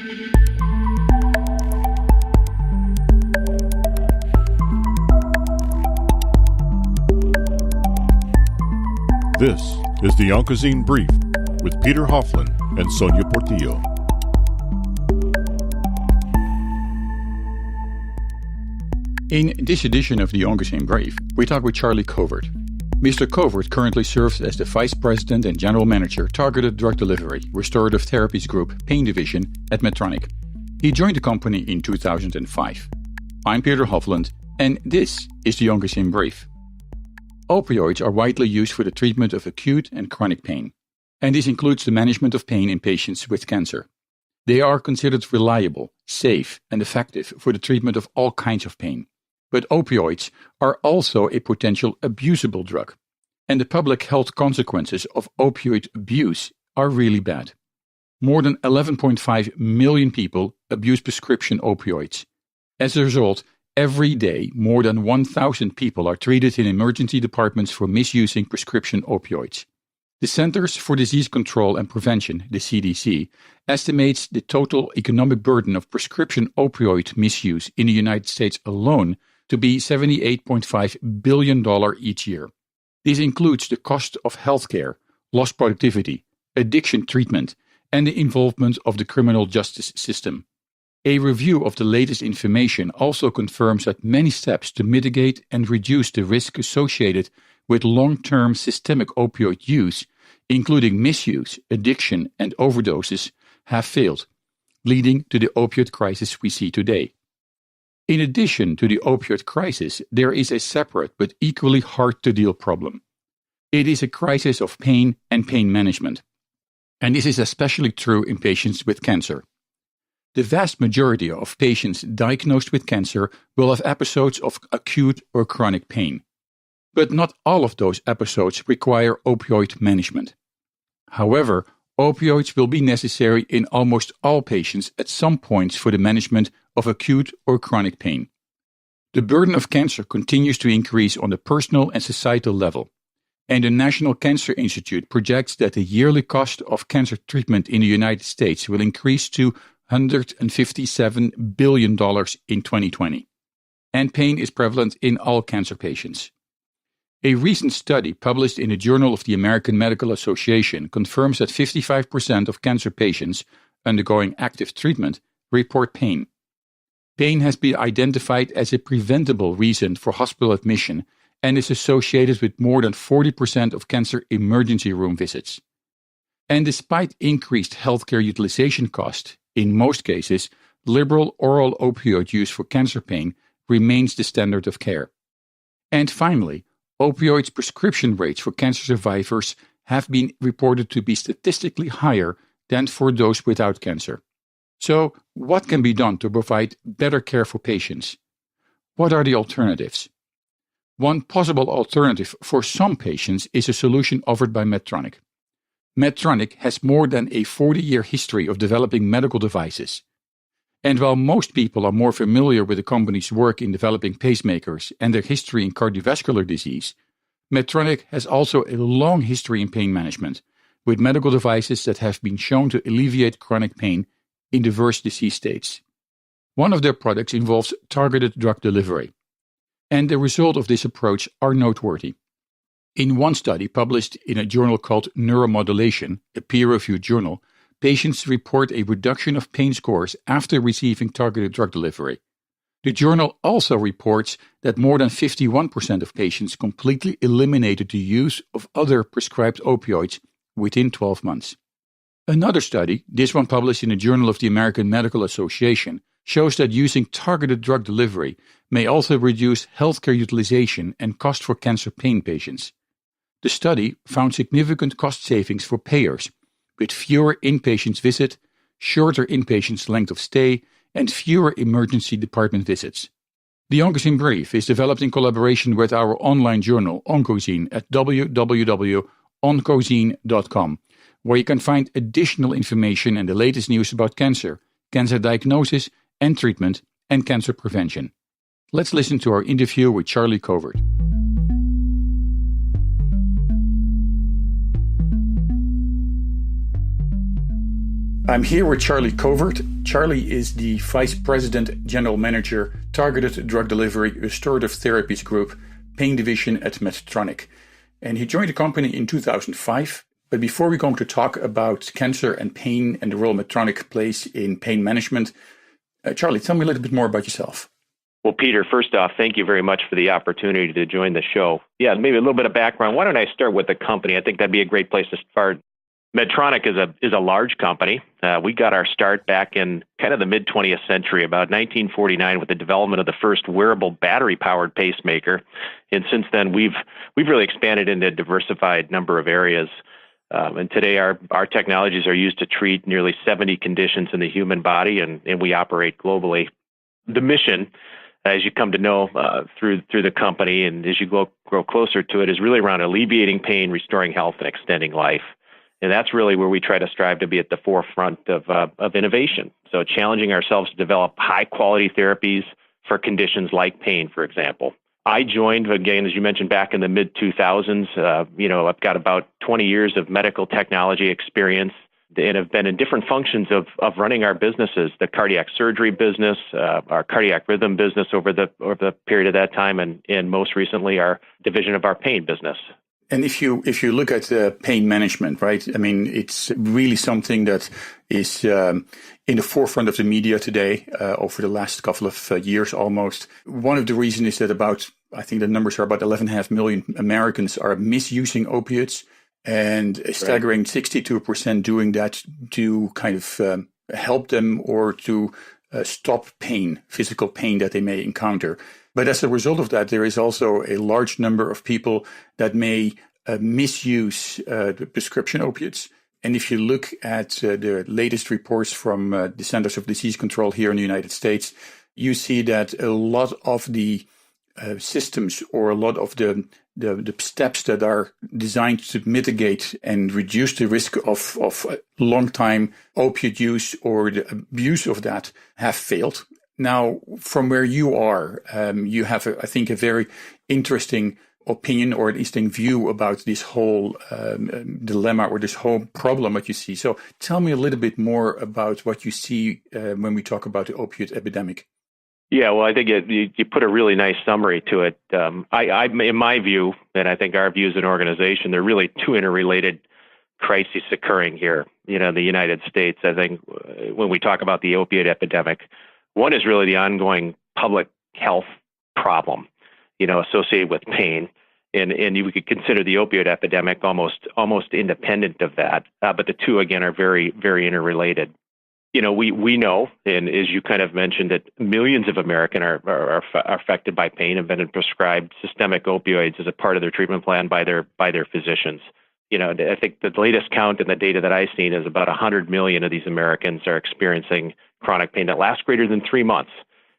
This is the Onco'Zine Brief with Peter Hofland and Sonia Portillo. In this edition of the Onco'Zine Brief, we talk with Charlie Covert. Mr. Covert currently serves as the Vice President and General Manager, Targeted Drug Delivery, Restorative Therapies Group, Pain Division at Medtronic. He joined the company in 2005. I'm Peter Hofland, and this is the Onco'Zine Brief. Opioids are widely used for the treatment of acute and chronic pain, and this includes the management of pain in patients with cancer. They are considered reliable, safe, and effective for the treatment of all kinds of pain. But opioids are also a potential abuseable drug, and the public health consequences of opioid abuse are really bad. More than 11.5 million people abuse prescription opioids. As a result, every day more than 1,000 people are treated in emergency departments for misusing prescription opioids. The Centers for Disease Control and Prevention, the CDC, estimates the total economic burden of prescription opioid misuse in the United States alone to be $78.5 billion each year. This includes the cost of healthcare, lost productivity, addiction treatment, and the involvement of the criminal justice system. A review of the latest information also confirms that many steps to mitigate and reduce the risk associated with long-term systemic opioid use, including misuse, addiction, and overdoses, have failed, leading to the opioid crisis we see today. In addition to the opioid crisis, there is a separate but equally hard-to-deal problem. It is a crisis of pain and pain management. And this is especially true in patients with cancer. The vast majority of patients diagnosed with cancer will have episodes of acute or chronic pain. But not all of those episodes require opioid management. However, opioids will be necessary in almost all patients at some points for the management of acute or chronic pain. The burden of cancer continues to increase on the personal and societal level, and the National Cancer Institute projects that the yearly cost of cancer treatment in the United States will increase to $157 billion in 2020. And pain is prevalent in all cancer patients. A recent study published in the Journal of the American Medical Association confirms that 55% of cancer patients undergoing active treatment report pain. Pain has been identified as a preventable reason for hospital admission and is associated with more than 40% of cancer emergency room visits. And despite increased healthcare utilization costs, in most cases, liberal oral opioid use for cancer pain remains the standard of care. And finally, opioids prescription rates for cancer survivors have been reported to be statistically higher than for those without cancer. So, what can be done to provide better care for patients? What are the alternatives? One possible alternative for some patients is a solution offered by Medtronic. Medtronic has more than a 40-year history of developing medical devices. And while most people are more familiar with the company's work in developing pacemakers and their history in cardiovascular disease, Medtronic has also a long history in pain management, with medical devices that have been shown to alleviate chronic pain in diverse disease states. One of their products involves targeted drug delivery, and the results of this approach are noteworthy. In one study published in a journal called Neuromodulation, a peer-reviewed journal, patients report a reduction of pain scores after receiving targeted drug delivery. The journal also reports that more than 51% of patients completely eliminated the use of other prescribed opioids within 12 months. Another study, this one published in the Journal of the American Medical Association, shows that using targeted drug delivery may also reduce healthcare utilization and cost for cancer pain patients. The study found significant cost savings for payers, with fewer inpatient visits, shorter inpatient length of stay, and fewer emergency department visits. The Onco'Zine Brief is developed in collaboration with our online journal Onco'Zine at www.onco'zine.com, where you can find additional information and the latest news about cancer, cancer diagnosis and treatment, and cancer prevention. Let's listen to our interview with Charlie Covert. I'm here with Charlie Covert. Charlie is the Vice President, General Manager, Targeted Drug Delivery, Restorative Therapies Group, Pain Division at Medtronic. And he joined the company in 2005. But before we're going to talk about cancer and pain and the role Medtronic plays in pain management, Charlie, tell me a little bit more about yourself. Well, Peter, first off, thank you very much for the opportunity to join the show. Yeah, maybe a little bit of background. Why don't I start with the company? I think that'd be a great place to start. Medtronic is a large company. We got our start back in kind of the mid-20th century, about 1949, with the development of the first wearable battery-powered pacemaker. And since then, we've really expanded into a diversified number of areas. And today, our technologies are used to treat nearly 70 conditions in the human body, and we operate globally. The mission, as you come to know through the company and as you grow closer to it, is really around alleviating pain, restoring health, and extending life. And that's really where we try to strive to be at the forefront of innovation. So challenging ourselves to develop high-quality therapies for conditions like pain, for example. I joined, again, as you mentioned, back in the mid-2000s. I've got about 20 years of medical technology experience and have been in different functions of running our businesses, the cardiac surgery business, our cardiac rhythm business over the period of that time, and most recently our division of our pain business. And if you look at pain management, right? I mean, it's really something that is in the forefront of the media today over the last couple of years almost. One of the reasons is that I think the numbers are about 11.5 million Americans are misusing opioids, and a staggering 62% doing that to kind of help them or to stop pain, physical pain that they may encounter. But as a result of that, there is also a large number of people that may misuse the prescription opiates. And if you look at the latest reports from the Centers of Disease Control here in the United States, you see that a lot of the systems or a lot of the steps that are designed to mitigate and reduce the risk of long-time opiate use or the abuse of that have failed. Now, from where you are, you have, I think, a very interesting opinion or interesting view about this whole dilemma or this whole problem that you see. So tell me a little bit more about what you see when we talk about the opioid epidemic. Yeah, well, I think you put a really nice summary to it. I, in my view, and I think our view as an organization, there are really two interrelated crises occurring here, in the United States. I think when we talk about the opioid epidemic, one is really the ongoing public health problem, associated with pain. And we could consider the opioid epidemic almost independent of that. But the two, again, are very, very interrelated. We know, and as you kind of mentioned, that millions of Americans are affected by pain and been prescribed systemic opioids as a part of their treatment plan by their physicians. I think the latest count and the data that I've seen is about 100 million of these Americans are experiencing chronic pain that lasts greater than 3 months.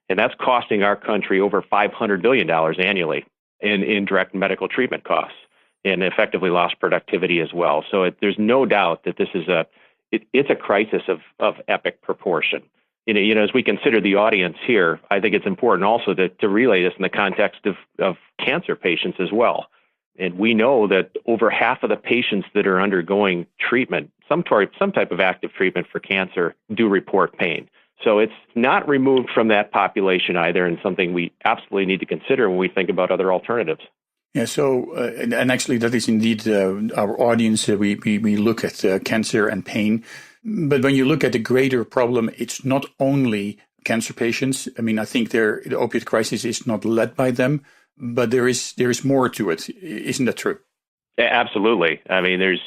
And that's costing our country over $500 billion annually in direct medical treatment costs and effectively lost productivity as well. So there's no doubt that this is it's a crisis of epic proportion. As we consider the audience here, I think it's important also to relay this in the context of cancer patients as well. And we know that over half of the patients that are undergoing treatment, some type of active treatment for cancer, do report pain. So it's not removed from that population either, and something we absolutely need to consider when we think about other alternatives. Yeah, so, and actually that is indeed our audience. We look at cancer and pain. But when you look at the greater problem, it's not only cancer patients. I mean, I think the opioid crisis is not led by them, but there is more to it. Isn't that true? Absolutely. I mean, there's,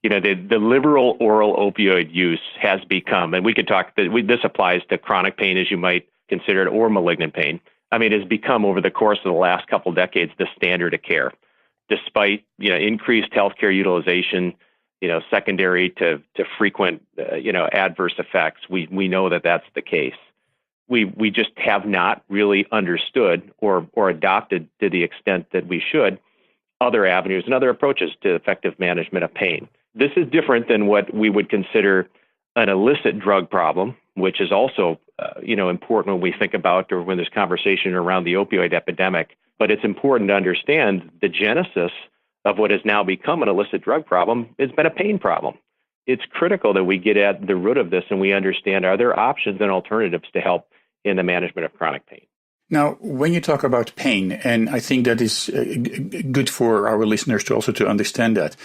the liberal oral opioid use has become, and we could talk, this applies to chronic pain as you might consider it, or malignant pain. I mean, it has become over the course of the last couple of decades the standard of care, despite increased healthcare utilization, secondary to frequent adverse effects. We know that that's the case. We just have not really understood or adopted to the extent that we should other avenues and other approaches to effective management of pain. This is different than what we would consider an illicit drug problem, which is also important when we think about or when there's conversation around the opioid epidemic. But it's important to understand the genesis of what has now become an illicit drug problem has been a pain problem. it's critical that we get at the root of this and we understand, are there options and alternatives to help in the management of chronic pain? Now, when you talk about pain, and I think that is good for our listeners to also to understand that,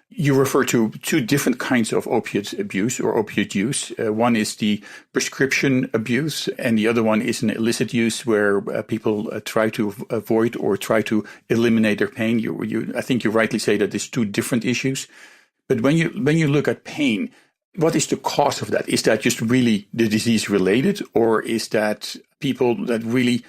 you refer to two different kinds of opiate abuse or opiate use. One is the prescription abuse, and the other one is an illicit use where people try to avoid or try to eliminate their pain. I think you rightly say that there's two different issues. But when you look at pain, what is the cause of that? Is that just really the disease related, or is that people that really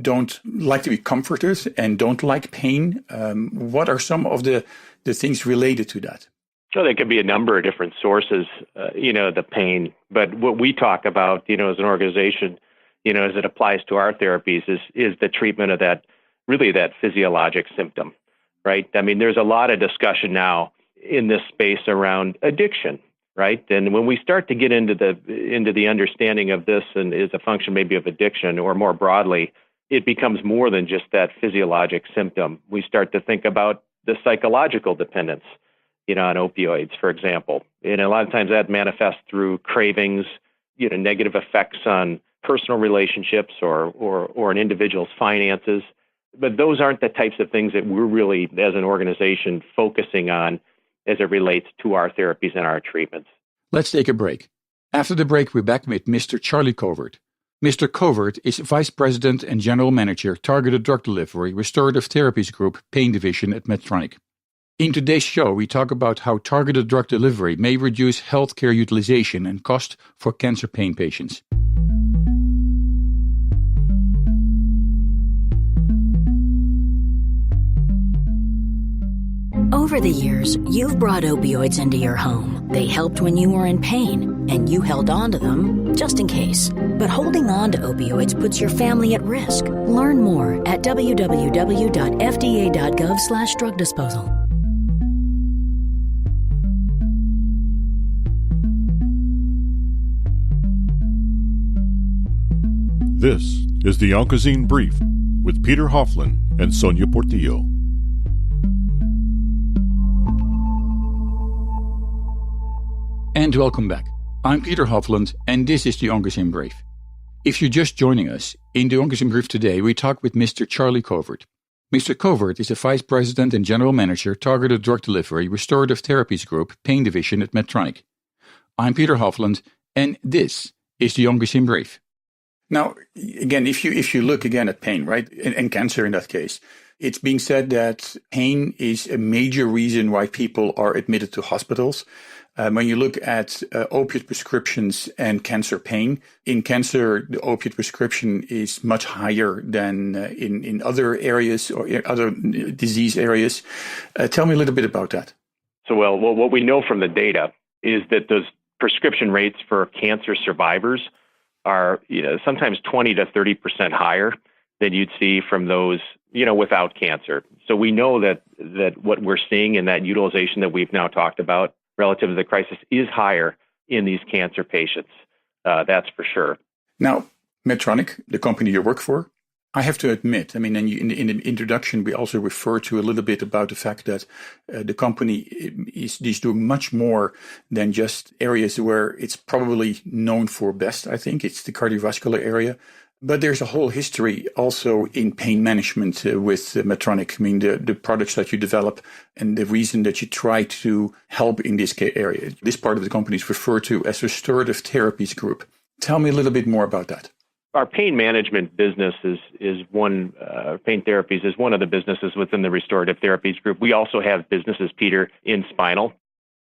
don't like to be comforted and don't like pain? What are some of the things related to that? So there could be a number of different sources, the pain. But what we talk about, as an organization, as it applies to our therapies is the treatment of that physiologic symptom, right? I mean, there's a lot of discussion now in this space around addiction, right? And when we start to get into the understanding of this and is a function maybe of addiction, or more broadly, it becomes more than just that physiologic symptom. We start to think about the psychological dependence, on opioids, for example. And a lot of times that manifests through cravings, negative effects on personal relationships or an individual's finances. But those aren't the types of things that we're really, as an organization, focusing on as it relates to our therapies and our treatments. Let's take a break. After the break, we're back with Mr. Charlie Covert. Mr. Covert is Vice President and General Manager, Targeted Drug Delivery, Restorative Therapies Group, Pain Division at Medtronic. In today's show, we talk about how targeted drug delivery may reduce healthcare utilization and cost for cancer pain patients. Over the years, you've brought opioids into your home. They helped when you were in pain, and you held on to them just in case. But holding on to opioids puts your family at risk. Learn more at www.fda.gov/drug disposal. This is the Onco'Zine Brief with Peter Hofland and Sonia Portillo. And welcome back. I'm Peter Hofland, and this is the Onco'Zine Brief. If you're just joining us, in the Onco'Zine Brief today, we talk with Mr. Charlie Covert. Mr. Covert is a Vice President and General Manager, Targeted Drug Delivery, Restorative Therapies Group, Pain Division at Medtronic. I'm Peter Hofland, and this is the Onco'Zine Brief. Now, again, if you look again at pain, right, and cancer in that case, it's being said that pain is a major reason why people are admitted to hospitals. When you look at opiate prescriptions and cancer pain, in cancer, the opiate prescription is much higher than in other areas or other disease areas. Tell me a little bit about that. So, well, what we know from the data is that those prescription rates for cancer survivors are, sometimes 20 to 30% higher than you'd see from those, without cancer. So we know that what we're seeing in that utilization that we've now talked about relative to the crisis is higher in these cancer patients. That's for sure. Now, Medtronic, the company you work for, I have to admit, in the introduction, we also refer to a little bit about the fact that the company is doing much more than just areas where it's probably known for best. I think it's the cardiovascular area. But there's a whole history also in pain management with Medtronic. The products that you develop and the reason that you try to help in this area. This part of the company is referred to as Restorative Therapies Group. Tell me a little bit more about that. Our pain management business is one, pain therapies is one of the businesses within the Restorative Therapies Group. We also have businesses, Peter, in spinal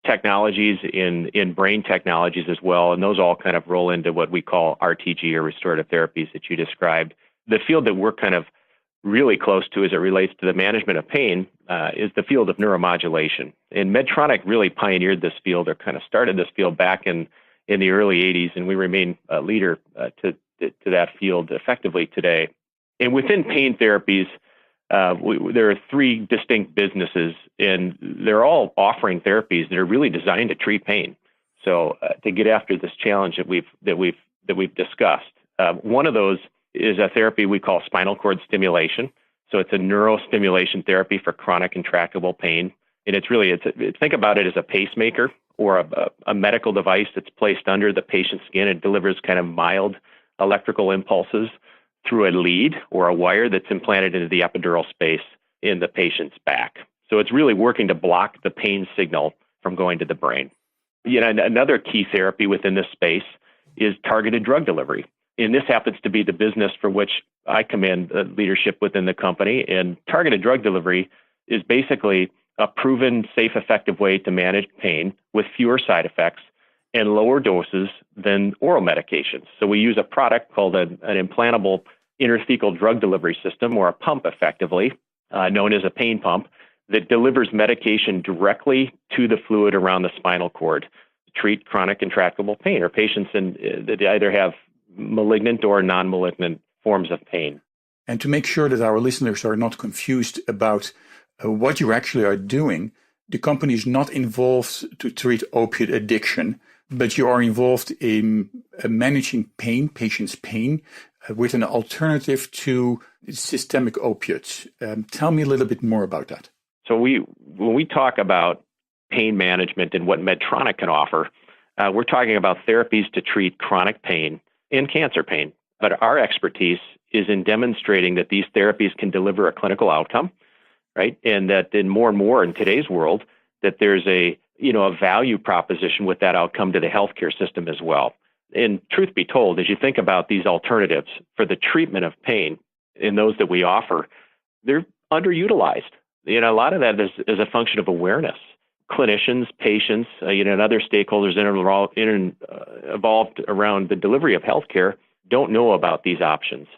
technologies, in brain technologies as well, and those all kind of roll into what we call RTG, or restorative therapies, that you described. The field that we're kind of really close to as it relates to the management of pain is the field of neuromodulation. And Medtronic really pioneered this field, or kind of started this field back in the early 80s, and we remain a leader to that field effectively today. And within pain therapies, there are three distinct businesses, and they're all offering therapies that are really designed to treat pain. So to get after this challenge that we've discussed, one of those is a therapy we call spinal cord stimulation. So it's a neurostimulation therapy for chronic intractable pain, and think about it as a pacemaker or a medical device that's placed under the patient's skin and delivers kind of mild electrical impulses through a lead or a wire that's implanted into the epidural space in the patient's back. So it's really working to block the pain signal from going to the brain. Another key therapy within this space is targeted drug delivery. And this happens to be the business for which I command leadership within the company. And targeted drug delivery is basically a proven, safe, effective way to manage pain with fewer side effects and lower doses than oral medications. So we use a product called an implantable intrathecal drug delivery system, or a pump effectively, known as a pain pump, that delivers medication directly to the fluid around the spinal cord to treat chronic intractable pain, or patients that either have malignant or non-malignant forms of pain. And to make sure that our listeners are not confused about what you actually are doing, the company is not involved to treat opiate addiction, but you are involved in managing pain, patients' pain, with an alternative to systemic opiates. Tell me a little bit more about that. So when we talk about pain management and what Medtronic can offer, we're talking about therapies to treat chronic pain and cancer pain. But our expertise is in demonstrating that these therapies can deliver a clinical outcome, right? And that in more and more in today's world, that there's a value proposition with that outcome to the healthcare system as well. And truth be told, as you think about these alternatives for the treatment of pain in those that we offer, they're underutilized. A lot of that is a function of awareness. Clinicians, patients, and other stakeholders involved around the delivery of healthcare don't know about these options.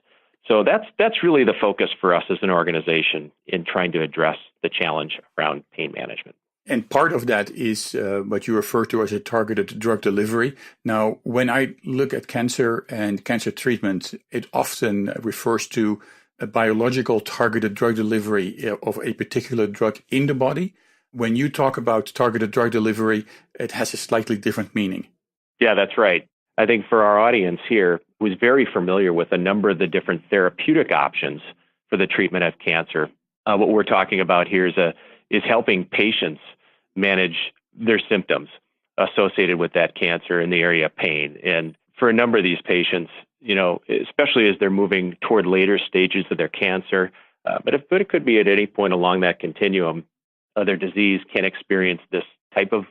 So that's really the focus for us as an organization in trying to address the challenge around pain management. And part of that is what you refer to as a targeted drug delivery. Now, when I look at cancer and cancer treatment, it often refers to a biological targeted drug delivery of a particular drug in the body. When you talk about targeted drug delivery, it has a slightly different meaning. Yeah, that's right. I think for our audience here, who's very familiar with a number of the different therapeutic options for the treatment of cancer, what we're talking about here is helping patients manage their symptoms associated with that cancer in the area of pain. And for a number of these patients, especially as they're moving toward later stages of their cancer, but it could be at any point along that continuum, their disease can experience this type of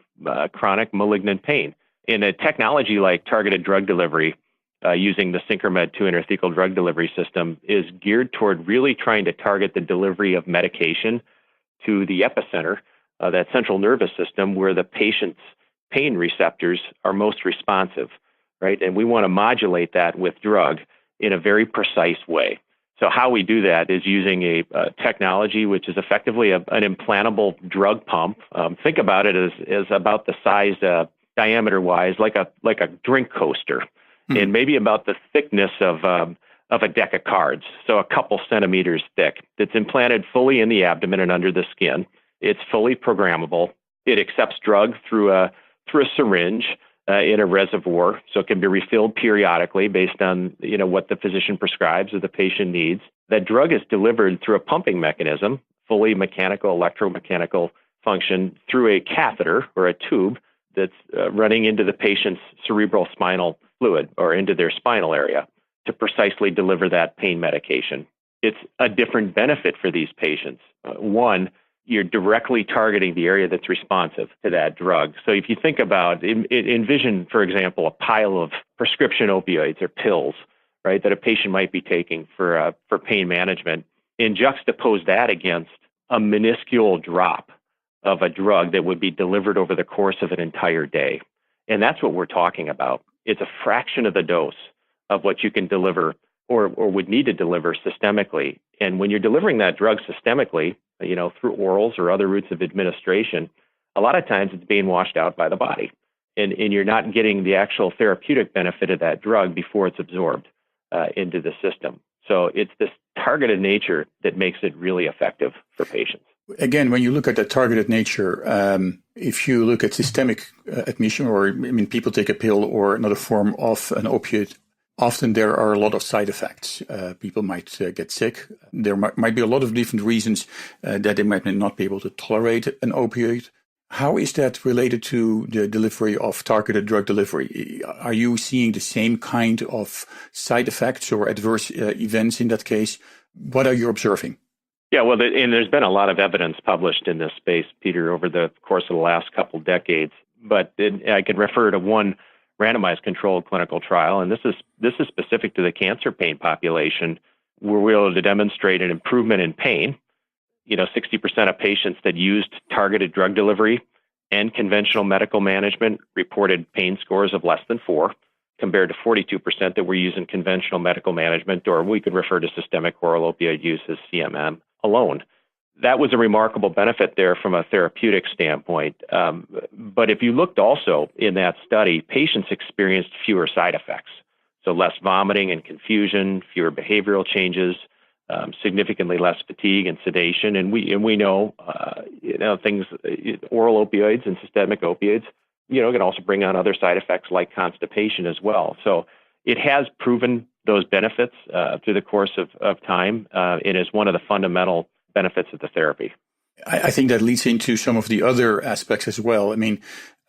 chronic malignant pain. In a technology like targeted drug delivery, using the SynchroMed 2 intrathecal drug delivery system is geared toward really trying to target the delivery of medication to the epicenter, that central nervous system where the patient's pain receptors are most responsive, right? And we want to modulate that with drug in a very precise way. So how we do that is using a technology which is effectively an implantable drug pump. Think about it as about the size, diameter-wise, like a drink coaster, and maybe about the thickness of a deck of cards, so a couple centimeters thick. That's implanted fully in the abdomen and under the skin. It's fully programmable. It accepts drug through a syringe in a reservoir, so it can be refilled periodically based on what the physician prescribes or the patient needs. That drug is delivered through a pumping mechanism, fully mechanical, electromechanical function, through a catheter or a tube that's running into the patient's cerebral spinal fluid or into their spinal area to precisely deliver that pain medication. It's a different benefit for these patients. One, you're directly targeting the area that's responsive to that drug. So if you think about, envision, for example, a pile of prescription opioids or pills, right, that a patient might be taking for pain management, and juxtapose that against a minuscule drop of a drug that would be delivered over the course of an entire day. And that's what we're talking about. It's a fraction of the dose of what you can deliver or would need to deliver systemically. And when you're delivering that drug systemically, through orals or other routes of administration, a lot of times it's being washed out by the body. And you're not getting the actual therapeutic benefit of that drug before it's absorbed into the system. So it's this targeted nature that makes it really effective for patients. Again, when you look at the targeted nature, if you look at systemic admission, people take a pill or another form of an opioid, often there are a lot of side effects. People might get sick. There might be a lot of different reasons that they might not be able to tolerate an opioid. How is that related to the delivery of targeted drug delivery? Are you seeing the same kind of side effects or adverse events in that case? What are you observing? Yeah, well, and there's been a lot of evidence published in this space, Peter, over the course of the last couple decades. But I can refer to one randomized controlled clinical trial, and this is specific to the cancer pain population, where we were able to demonstrate an improvement in pain. 60% of patients that used targeted drug delivery and conventional medical management reported pain scores of less than 4, compared to 42% that were using conventional medical management, or we could refer to systemic oral opioid use as CMM alone. That was a remarkable benefit there from a therapeutic standpoint. But if you looked also in that study, patients experienced fewer side effects. So less vomiting and confusion, fewer behavioral changes, significantly less fatigue and sedation. And we know, things, oral opioids and systemic opioids, can also bring on other side effects like constipation as well. So it has proven those benefits through the course of time. It is one of the fundamental benefits of the therapy. I think that leads into some of the other aspects as well. I mean,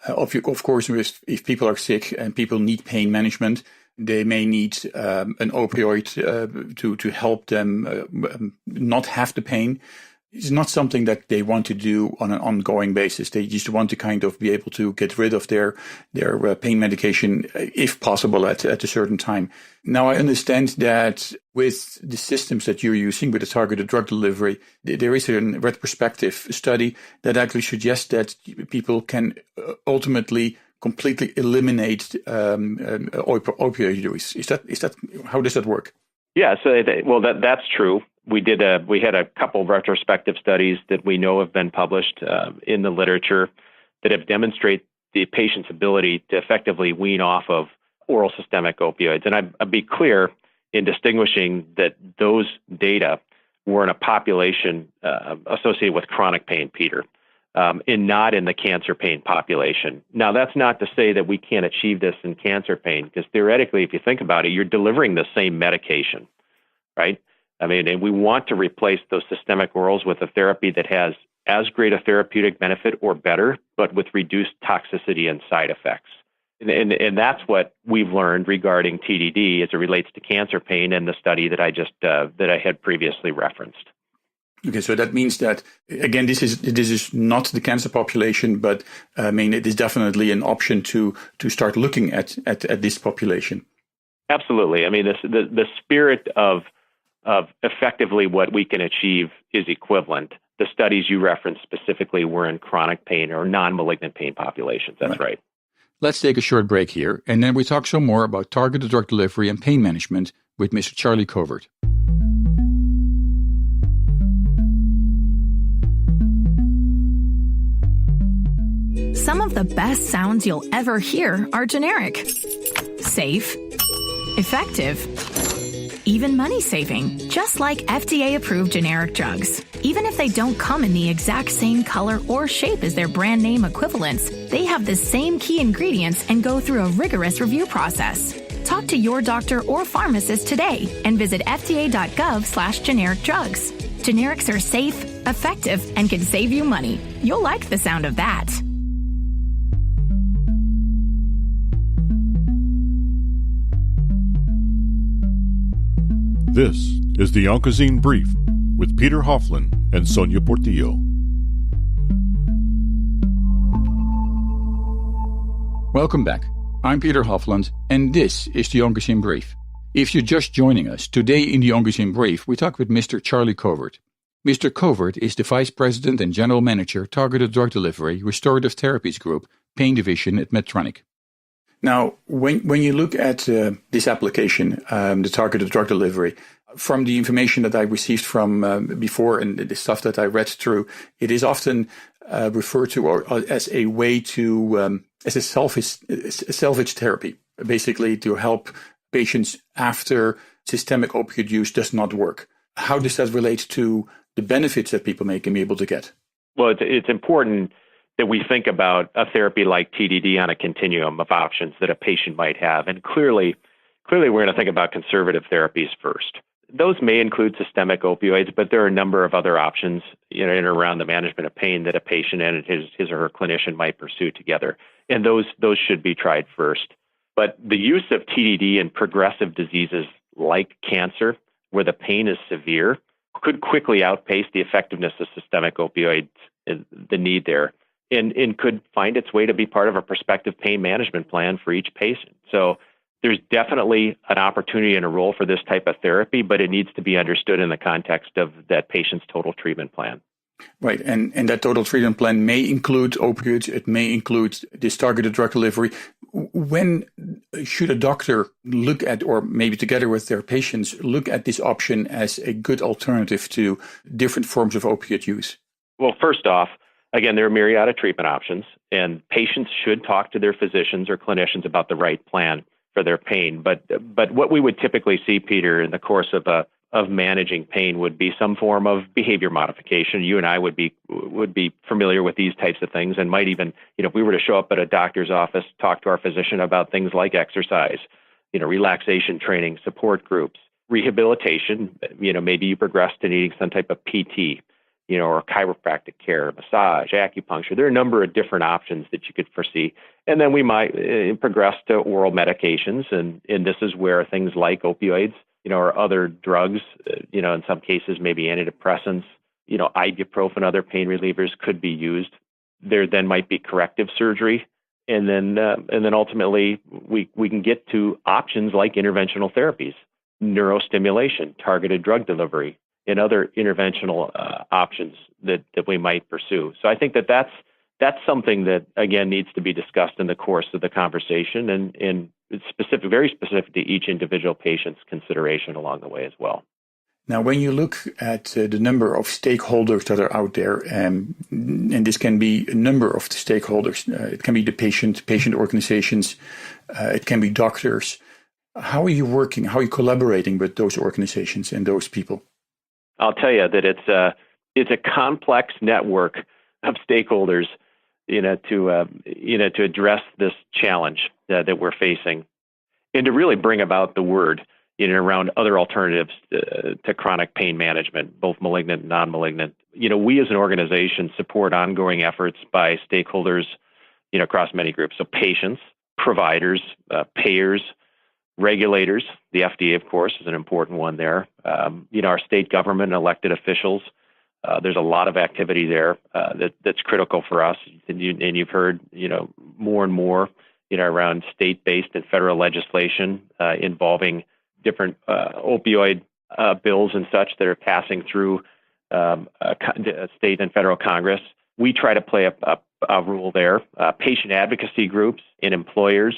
of course, if people are sick and people need pain management, they may need an opioid to help them not have the pain. It's not something that they want to do on an ongoing basis. They just want to kind of be able to get rid of their pain medication, if possible, at a certain time. Now, I understand that with the systems that you're using with the targeted drug delivery, there is a retrospective study that actually suggests that people can ultimately completely eliminate opioid use. Is that how does that work? Yeah, so that's true. We had a couple of retrospective studies that we know have been published in the literature that have demonstrated the patient's ability to effectively wean off of oral systemic opioids. And I'd be clear in distinguishing that those data were in a population associated with chronic pain, Peter, and not in the cancer pain population. Now, that's not to say that we can't achieve this in cancer pain, because theoretically, if you think about it, you're delivering the same medication, right? I mean, and we want to replace those systemic orals with a therapy that has as great a therapeutic benefit or better, but with reduced toxicity and side effects. And that's what we've learned regarding TDD as it relates to cancer pain in the study that I had previously referenced. Okay, so that means that, again, this is not the cancer population, but I mean, it is definitely an option to start looking at this population. Absolutely. I mean, the spirit of effectively what we can achieve is equivalent. The studies you referenced specifically were in chronic pain or non-malignant pain populations. That's right. Let's take a short break here, and then we talk some more about targeted drug delivery and pain management with Mr. Charlie Covert. Some of the best sounds you'll ever hear are generic, safe, effective, even money-saving, just like FDA-approved generic drugs. Even if they don't come in the exact same color or shape as their brand name equivalents, they have the same key ingredients and go through a rigorous review process. Talk to your doctor or pharmacist today and visit fda.gov/generic drugs. Generics are safe, effective, and can save you money. You'll like the sound of that. This is the Onco'Zine Brief with Peter Hofland and Sonia Portillo. Welcome back. I'm Peter Hofland, and this is the Onco'Zine Brief. If you're just joining us, today in the Onco'Zine Brief, we talk with Mr. Charlie Covert. Mr. Covert is the Vice President and General Manager, Targeted Drug Delivery, Restorative Therapies Group, Pain Division at Medtronic. Now, when you look at this application, the targeted drug delivery, from the information that I received from before and the stuff that I read through, it is often referred to as a way to, as a salvage therapy, basically to help patients after systemic opioid use does not work. How does that relate to the benefits that people may be able to get? Well, it's important that we think about a therapy like TDD on a continuum of options that a patient might have. And clearly we're going to think about conservative therapies first. those may include systemic opioids, but there are a number of other options in and around the management of pain that a patient and his or her clinician might pursue together. And those should be tried first. But the use of TDD in progressive diseases like cancer, where the pain is severe, could quickly outpace the effectiveness of systemic opioids, the need there, and could find its way to be part of a prospective pain management plan for each patient. So there's definitely an opportunity and a role for this type of therapy, but it needs to be understood in the context of that patient's total treatment plan. Right, and that total treatment plan may include opioids, it may include this targeted drug delivery. When should a doctor look at, or maybe together with their patients, look at this option as a good alternative to different forms of opiate use? Well, first off, again, there are a myriad of treatment options, and patients should talk to their physicians or clinicians about the right plan for their pain. But what we would typically see, Peter, in the course of managing pain would be some form of behavior modification. You and I would be familiar with these types of things, and might even, if we were to show up at a doctor's office, talk to our physician about things like exercise, relaxation training, support groups, rehabilitation. Maybe you progress to needing some type of PT, or chiropractic care, massage, acupuncture. There are a number of different options that you could foresee. And then we might progress to oral medications. And this is where things like opioids, or other drugs, in some cases, maybe antidepressants, ibuprofen, other pain relievers could be used. There then might be corrective surgery. And then ultimately we can get to options like interventional therapies, neurostimulation, targeted drug delivery, and other interventional options that we might pursue. So I think that's something that, again, needs to be discussed in the course of the conversation, and it's very specific to each individual patient's consideration along the way as well. Now, when you look at the number of stakeholders that are out there, and this can be a number of the stakeholders, it can be the patient organizations, it can be doctors. How are you working? How are you collaborating with those organizations and those people? I'll tell you that it's a complex network of stakeholders, to address this challenge that we're facing, and to really bring about the word in and around other alternatives to chronic pain management, both malignant and non-malignant. We as an organization support ongoing efforts by stakeholders, across many groups. So patients, providers, payers, regulators. The FDA, of course, is an important one there. Our state government and elected officials. There's a lot of activity there that's critical for us. And you've heard, more and more, around state-based and federal legislation involving different opioid bills and such that are passing through state and federal Congress. We try to play a role there. Patient advocacy groups and employers,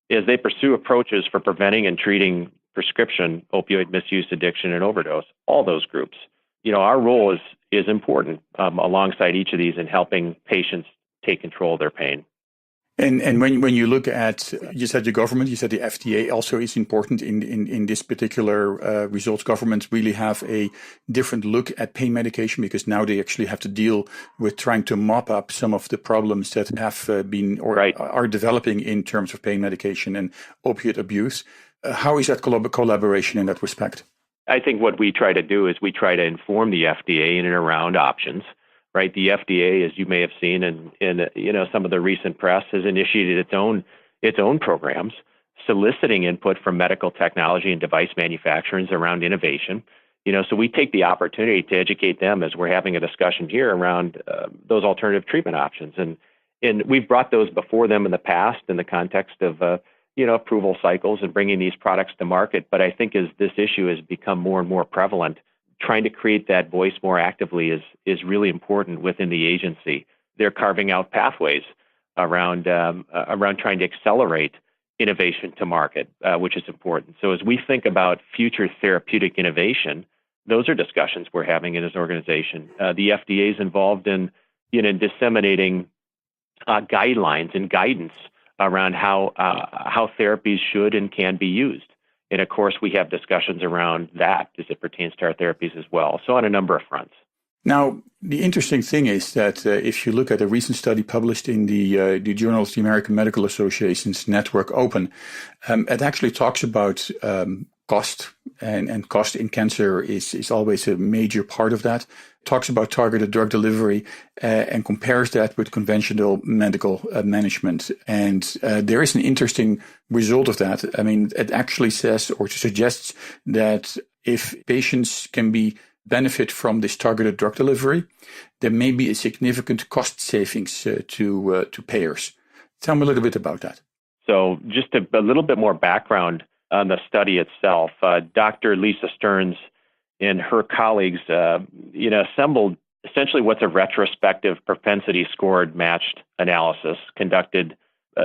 as they pursue approaches for preventing and treating prescription opioid misuse, addiction, and overdose. All those groups. Our role is important alongside each of these in helping patients take control of their pain. And when you look at, you said the government, you said the FDA also is important in this particular results. Governments really have a different look at pain medication because now they actually have to deal with trying to mop up some of the problems that have been or are developing in terms of pain medication and opiate abuse. How is that collaboration in that respect? I think what we try to do is we try to inform the FDA in and around options. Right, the FDA, as you may have seen in some of the recent press, has initiated its own programs, soliciting input from medical technology and device manufacturers around innovation. So we take the opportunity to educate them as we're having a discussion here around those alternative treatment options, and we've brought those before them in the past in the context of approval cycles and bringing these products to market. But I think as this issue has become more and more prevalent, trying to create that voice more actively is really important within the agency. They're carving out pathways around trying to accelerate innovation to market, which is important. So as we think about future therapeutic innovation, those are discussions we're having in this organization. The FDA is involved in disseminating guidelines and guidance around how therapies should and can be used. And of course, we have discussions around that as it pertains to our therapies as well. So on a number of fronts. Now, the interesting thing is that if you look at a recent study published in the Journal of the American Medical Association's Network Open, it actually talks about cost and cost in cancer is always a major part of that. Talks about targeted drug delivery and compares that with conventional medical management. And there is an interesting result of that. I mean, it actually says or suggests that if patients can benefit from this targeted drug delivery, there may be a significant cost savings to payers. Tell me a little bit about that. So just a little bit more background on the study itself. Dr. Lisa Stearns and her colleagues, assembled essentially what's a retrospective propensity scored matched analysis conducted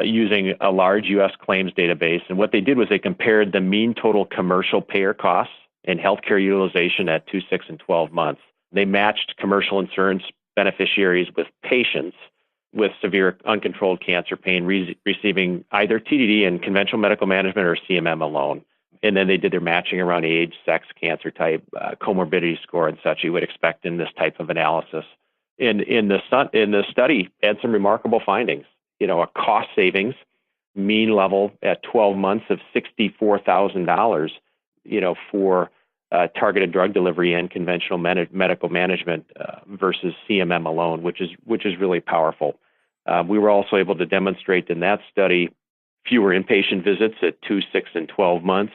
using a large U.S. claims database. And what they did was they compared the mean total commercial payer costs and healthcare utilization at 2, 6, and 12 months. They matched commercial insurance beneficiaries with patients with severe uncontrolled cancer pain receiving either TDD and conventional medical management or CMM alone. And then they did their matching around age, sex, cancer type, comorbidity score, and such you would expect in this type of analysis. In the study, had some remarkable findings. A cost savings, mean level at 12 months of $64,000, for targeted drug delivery and conventional medical management versus CMM alone, which is really powerful. We were also able to demonstrate in that study fewer inpatient visits at 2, 6, and 12 months,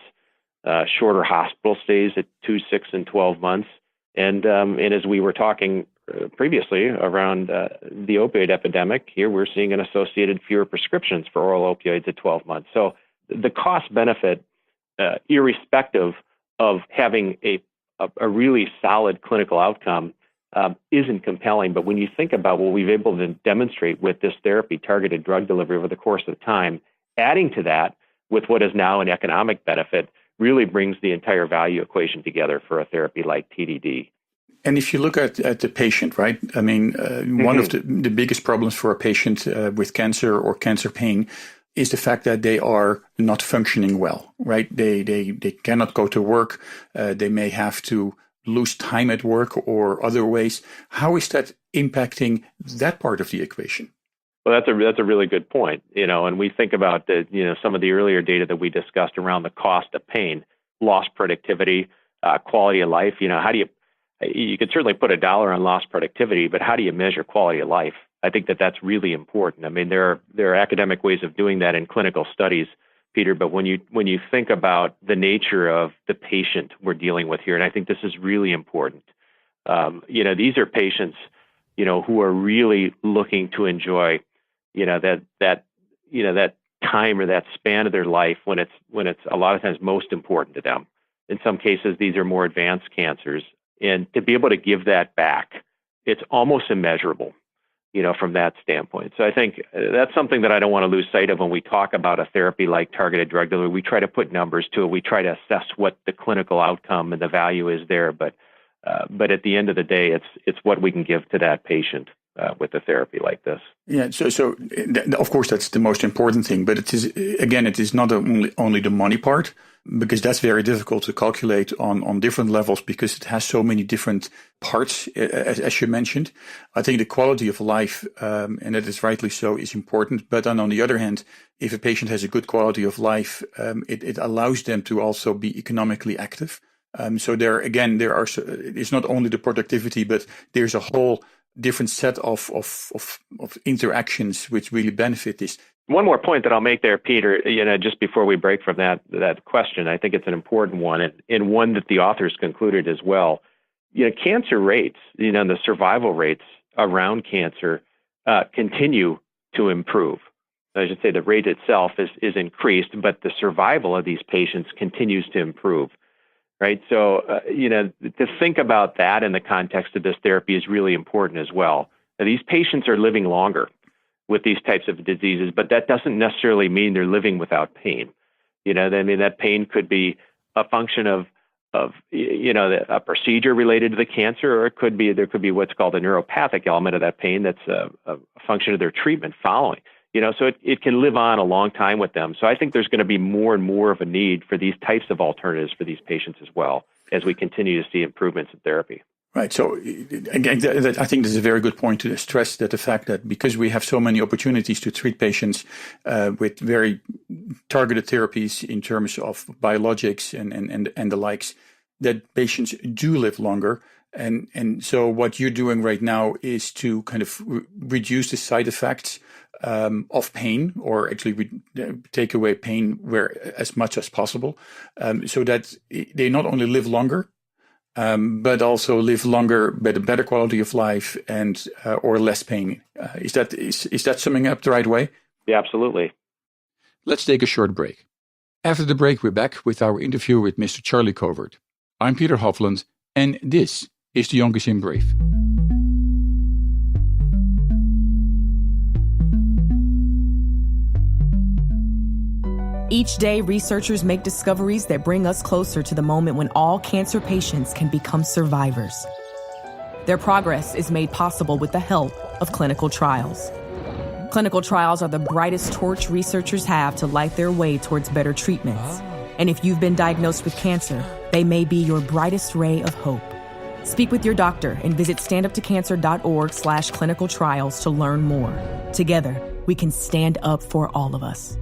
shorter hospital stays at 2, 6, and 12 months, and as we were talking previously around the opioid epidemic, here we're seeing an associated fewer prescriptions for oral opioids at 12 months. So the cost benefit, irrespective of having a really solid clinical outcome, isn't compelling. But when you think about what we've been able to demonstrate with this therapy, targeted drug delivery over the course of time, adding to that with what is now an economic benefit really brings the entire value equation together for a therapy like TDD. And if you look at the patient, right? I mean, one of the biggest problems for a patient with cancer or cancer pain is the fact that they are not functioning well, right? They cannot go to work. They may have to lose time at work or other ways. How is that impacting that part of the equation? Well, that's a really good point. And we think about some of the earlier data that we discussed around the cost of pain, lost productivity, quality of life. How do you could certainly put a dollar on lost productivity, but how do you measure quality of life? I think that's really important. I mean, there are academic ways of doing that in clinical studies, Peter, but when you think about the nature of the patient we're dealing with here, and I think this is really important, these are patients, who are really looking to enjoy, that time or that span of their life when it's a lot of times most important to them. In some cases, these are more advanced cancers. And to be able to give that back, it's almost immeasurable, from that standpoint. So I think that's something that I don't want to lose sight of when we talk about a therapy like targeted drug delivery. We try to put numbers to it. We try to assess what the clinical outcome and the value is there. But at the end of the day, it's what we can give to that patient with a therapy like this. Yeah. So of course, that's the most important thing. But it is not only the money part, because that's very difficult to calculate on different levels because it has so many different parts, as you mentioned. I think the quality of life, and that is rightly so, is important. But then on the other hand, if a patient has a good quality of life, it allows them to also be economically active. So it's not only the productivity, but there's a whole different set of interactions which really benefit this. One more point that I'll make there, Peter, just before we break from that question, I think it's an important one and one that the authors concluded as well. Cancer rates, the survival rates around cancer continue to improve. I should say the rate itself is increased, but the survival of these patients continues to improve. Right. So, to think about that in the context of this therapy is really important as well. Now, these patients are living longer with these types of diseases, but that doesn't necessarily mean they're living without pain. That pain could be a function of a procedure related to the cancer, or there could be what's called a neuropathic element of that pain that's a function of their treatment following. So it can live on a long time with them. So I think there's going to be more and more of a need for these types of alternatives for these patients as well as we continue to see improvements in therapy. Right. So again, I think this is a very good point to stress that the fact that because we have so many opportunities to treat patients with very targeted therapies in terms of biologics and the likes, that patients do live longer. And so what you're doing right now is to kind of reduce the side effects of pain, or actually take away pain as much as possible, so that they not only live longer, but also live longer, but a better quality of life and or less pain. Is that summing up the right way? Yeah, absolutely. Let's take a short break. After the break, we're back with our interview with Mr. Charlie Covert. I'm Peter Hofland, and this is the Onco'Zine Brief. Each day, researchers make discoveries that bring us closer to the moment when all cancer patients can become survivors. Their progress is made possible with the help of clinical trials. Clinical trials are the brightest torch researchers have to light their way towards better treatments. And if you've been diagnosed with cancer, they may be your brightest ray of hope. Speak with your doctor and visit standuptocancer.org/clinical trials to learn more. Together, we can stand up for all of us.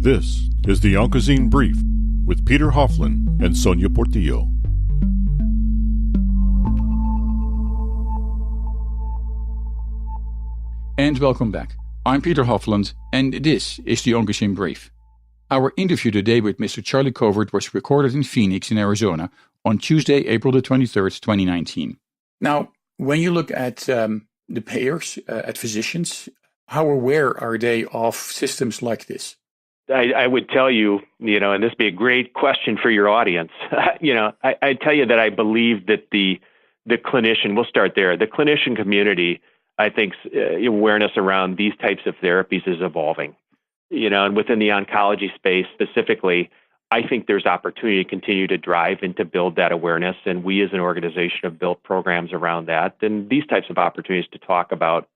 This is the Onco'Zine Brief with Peter Hofland and Sonia Portillo. And welcome back. I'm Peter Hofland, and this is the Onco'Zine Brief. Our interview today with Mr. Charlie Covert was recorded in Phoenix in Arizona on Tuesday, April the 23rd, 2019. Now, when you look at the payers, at physicians, how aware are they of systems like this? I would tell you, and this would be a great question for your audience. I tell you that I believe that the clinician, we'll start there, the clinician community, I think awareness around these types of therapies is evolving. And within the oncology space specifically, I think there's opportunity to continue to drive and to build that awareness. And we as an organization have built programs around that. And these types of opportunities to talk about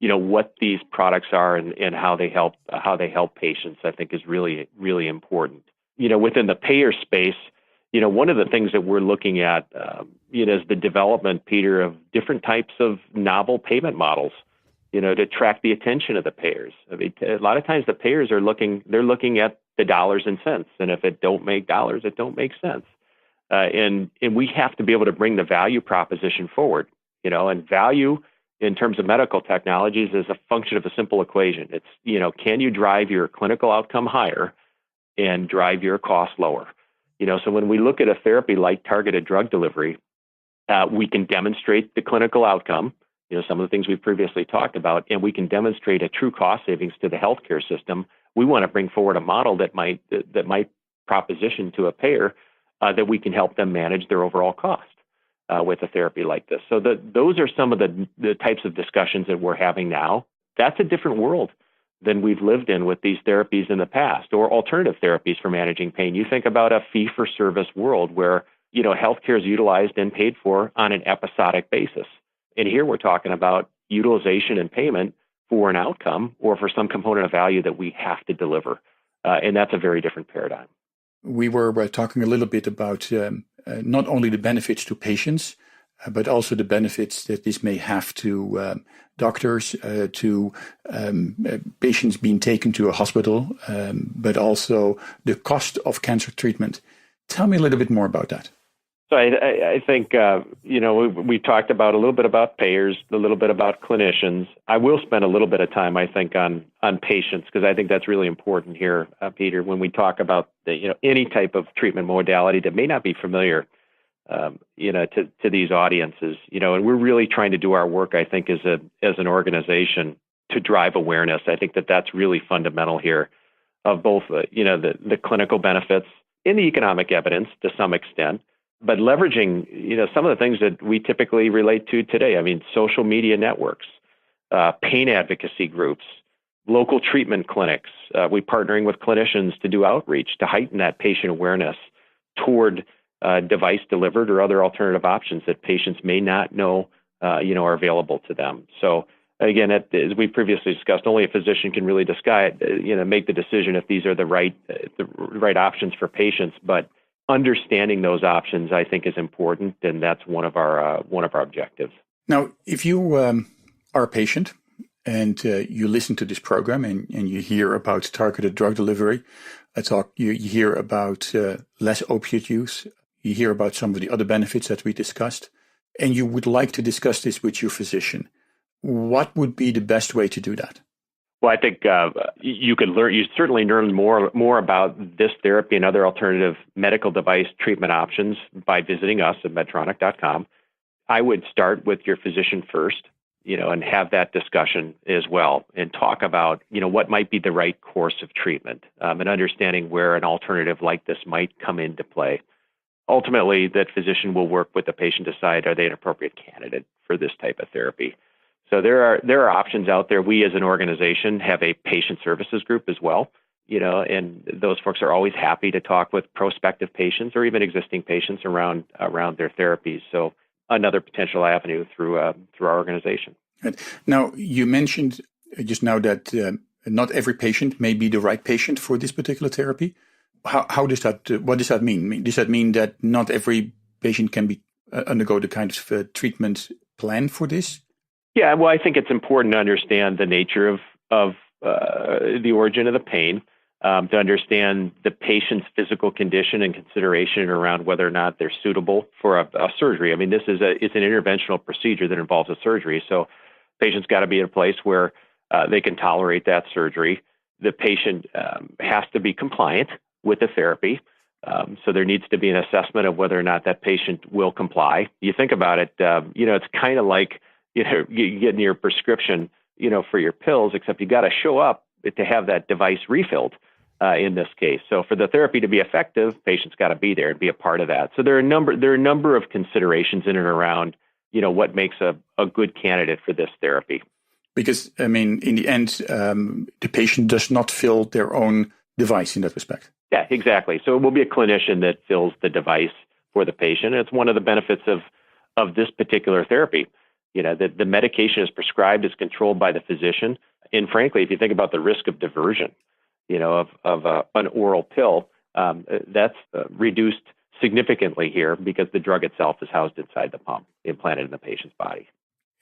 what these products are and how they help patients, I think is really, really important. Within the payer space, one of the things that we're looking at, is the development, Peter, of different types of novel payment models, to attract the attention of the payers. I mean, a lot of times the payers are looking at the dollars and cents, and if it don't make dollars, it don't make sense. And we have to be able to bring the value proposition forward, and value in terms of medical technologies is a function of a simple equation. It's, can you drive your clinical outcome higher and drive your cost lower? So when we look at a therapy like targeted drug delivery, we can demonstrate the clinical outcome, some of the things we've previously talked about, and we can demonstrate a true cost savings to the healthcare system. We want to bring forward a model that might proposition to a payer that we can help them manage their overall cost with a therapy like this. So those are some of the types of discussions that we're having now. That's a different world than we've lived in with these therapies in the past, or alternative therapies for managing pain. You think about a fee-for-service world where, healthcare is utilized and paid for on an episodic basis. And here we're talking about utilization and payment for an outcome or for some component of value that we have to deliver. And that's a very different paradigm. We were talking a little bit about not only the benefits to patients, but also the benefits that this may have to doctors, to patients being taken to a hospital, but also the cost of cancer treatment. Tell me a little bit more about that. So I think, we talked about a little bit about payers, a little bit about clinicians. I will spend a little bit of time, I think, on patients, because I think that's really important here, Peter, when we talk about any type of treatment modality that may not be familiar, to these audiences, and we're really trying to do our work, I think, as an organization to drive awareness. I think that's really fundamental here of both, the clinical benefits and the economic evidence to some extent, but leveraging, some of the things that we typically relate to today. I mean, social media networks, pain advocacy groups, local treatment clinics. We're partnering with clinicians to do outreach to heighten that patient awareness toward device delivered or other alternative options that patients may not know, are available to them. So Again, as we previously discussed, only a physician can really make the decision if these are the right options for patients. But understanding those options, I think, is important, and that's one of our objectives. Now, if you are a patient and you listen to this program and you hear about targeted drug delivery, you hear about less opiate use, you hear about some of the other benefits that we discussed, and you would like to discuss this with your physician, what would be the best way to do that? Well, I think you certainly learn more about this therapy and other alternative medical device treatment options by visiting us at Medtronic.com. I would start with your physician first, and have that discussion as well, and talk about, what might be the right course of treatment, and understanding where an alternative like this might come into play. Ultimately, that physician will work with the patient to decide, are they an appropriate candidate for this type of therapy? So there are options out there. We as an organization have a patient services group as well, and those folks are always happy to talk with prospective patients or even existing patients around their therapies. So another potential avenue through our organization. Now, you mentioned just now that not every patient may be the right patient for this particular therapy. How does that? What does that mean? Does that mean that not every patient can undergo the kind of treatment plan for this? Yeah, well, I think it's important to understand the nature of the origin of the pain, to understand the patient's physical condition and consideration around whether or not they're suitable for a surgery. I mean, it's an interventional procedure that involves a surgery, so patient's got to be in a place where they can tolerate that surgery. The patient has to be compliant with the therapy, so there needs to be an assessment of whether or not that patient will comply. You think about it, it's kind of like you getting your prescription, for your pills, except you got to show up to have that device refilled. In this case, so for the therapy to be effective, patients got to be there and be a part of that. So there are a number of considerations in and around, what makes a good candidate for this therapy. Because I mean, in the end, the patient does not fill their own device in that respect. Yeah, exactly. So it will be a clinician that fills the device for the patient. And it's one of the benefits of this particular therapy. That the medication is prescribed, is controlled by the physician, and frankly, if you think about the risk of diversion, of an oral pill, that's reduced significantly here because the drug itself is housed inside the pump, implanted in the patient's body.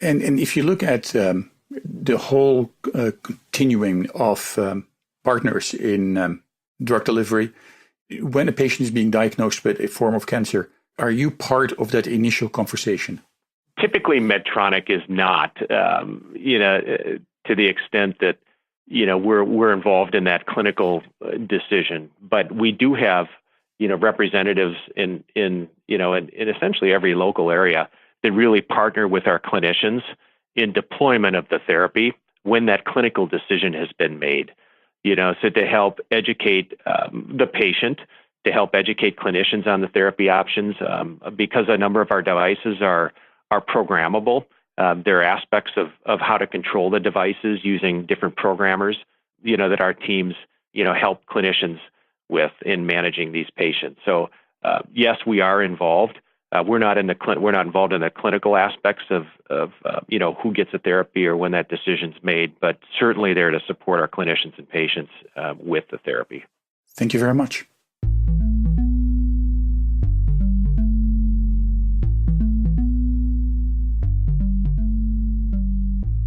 And if you look at the whole continuum of partners in drug delivery, when a patient is being diagnosed with a form of cancer, are you part of that initial conversation? Typically, Medtronic is not, to the extent that we're involved in that clinical decision, but we do have, representatives in essentially every local area that really partner with our clinicians in deployment of the therapy when that clinical decision has been made. So to help educate the patient, to help educate clinicians on the therapy options, because a number of our devices are programmable. There are aspects of how to control the devices using different programmers, that our teams, help clinicians with in managing these patients. So yes, we are involved. We're not involved in the clinical aspects of who gets a therapy or when that decision's made, but certainly there to support our clinicians and patients with the therapy. Thank you very much.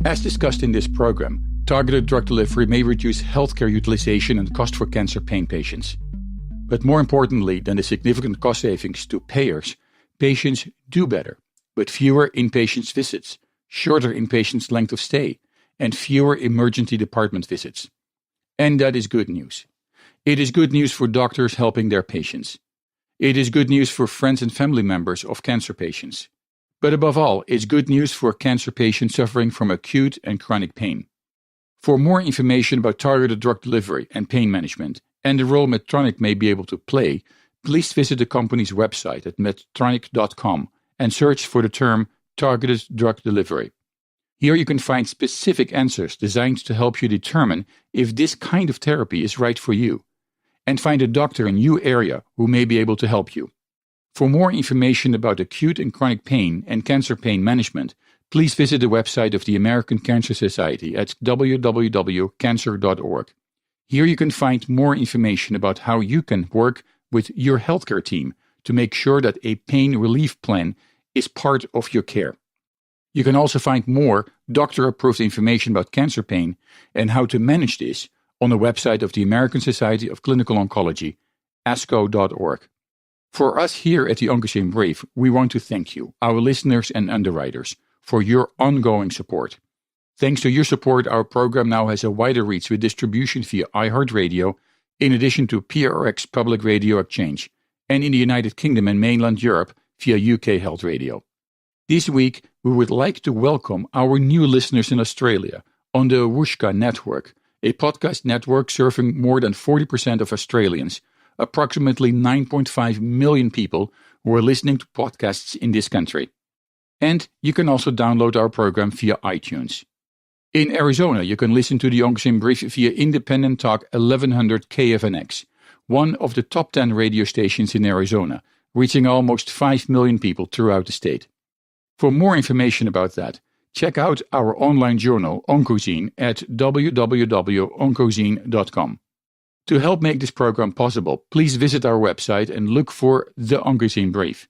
As discussed in this program, targeted drug delivery may reduce healthcare utilization and cost for cancer pain patients. But more importantly than the significant cost savings to payers, patients do better, with fewer inpatient visits, shorter inpatient length of stay, and fewer emergency department visits. And that is good news. It is good news for doctors helping their patients. It is good news for friends and family members of cancer patients. But above all, it's good news for cancer patients suffering from acute and chronic pain. For more information about targeted drug delivery and pain management and the role Medtronic may be able to play, please visit the company's website at medtronic.com and search for the term targeted drug delivery. Here you can find specific answers designed to help you determine if this kind of therapy is right for you, and find a doctor in your area who may be able to help you. For more information about acute and chronic pain and cancer pain management, please visit the website of the American Cancer Society at www.cancer.org. Here you can find more information about how you can work with your healthcare team to make sure that a pain relief plan is part of your care. You can also find more doctor-approved information about cancer pain and how to manage this on the website of the American Society of Clinical Oncology, ASCO.org. For us here at the Onco'Zine Brief, we want to thank you, our listeners and underwriters, for your ongoing support. Thanks to your support, our program now has a wider reach with distribution via iHeartRadio, in addition to PRX Public Radio Exchange, and in the United Kingdom and mainland Europe via UK Health Radio. This week, we would like to welcome our new listeners in Australia on the Whooshka Network, a podcast network serving more than 40% of Australians, approximately 9.5 million people who are listening to podcasts in this country. And you can also download our program via iTunes. In Arizona, you can listen to the Onco'Zine Brief via Independent Talk 1100 KFNX, one of the top 10 radio stations in Arizona, reaching almost 5 million people throughout the state. For more information about that, check out our online journal, Onco'Zine, at www.oncozine.com. To help make this program possible, please visit our website and look for the Onco'Zine Brief.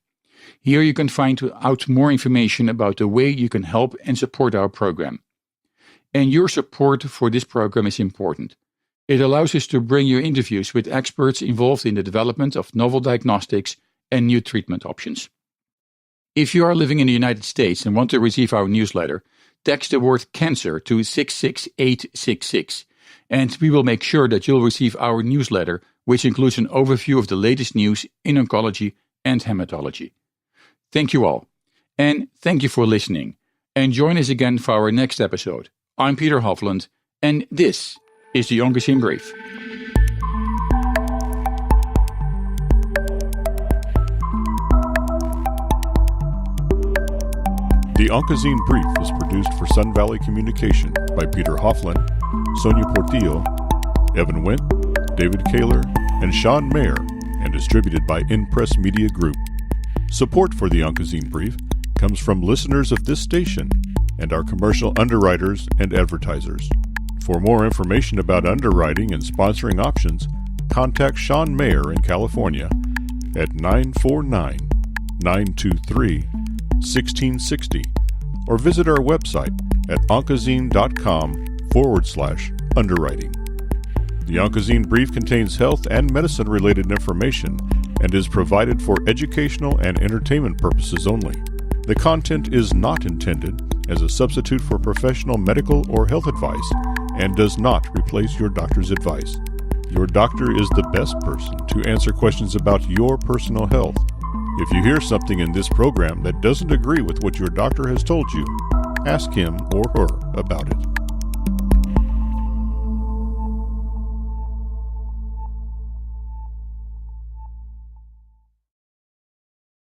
Here you can find out more information about the way you can help and support our program. And your support for this program is important. It allows us to bring you interviews with experts involved in the development of novel diagnostics and new treatment options. If you are living in the United States and want to receive our newsletter, text the word cancer to 66866, and we will make sure that you'll receive our newsletter, which includes an overview of the latest news in oncology and hematology. Thank you all, and thank you for listening, and join us again for our next episode. I'm Peter Hofland, and this is the Onco'Zine Brief. The Onco'Zine Brief is produced for Sun Valley Communication by Peter Hofland, Sonia Portillo, Evan Wendt, David Kaler, and Sean Mayer, and distributed by InPress Media Group. Support for the Onco'Zine Brief comes from listeners of this station and our commercial underwriters and advertisers. For more information about underwriting and sponsoring options, contact Sean Mayer in California at 949-923-1660 or visit our website at oncozine.com/underwriting. The Onco'Zine Brief contains health and medicine-related information and is provided for educational and entertainment purposes only. The content is not intended as a substitute for professional medical or health advice and does not replace your doctor's advice. Your doctor is the best person to answer questions about your personal health. If you hear something in this program that doesn't agree with what your doctor has told you, ask him or her about it.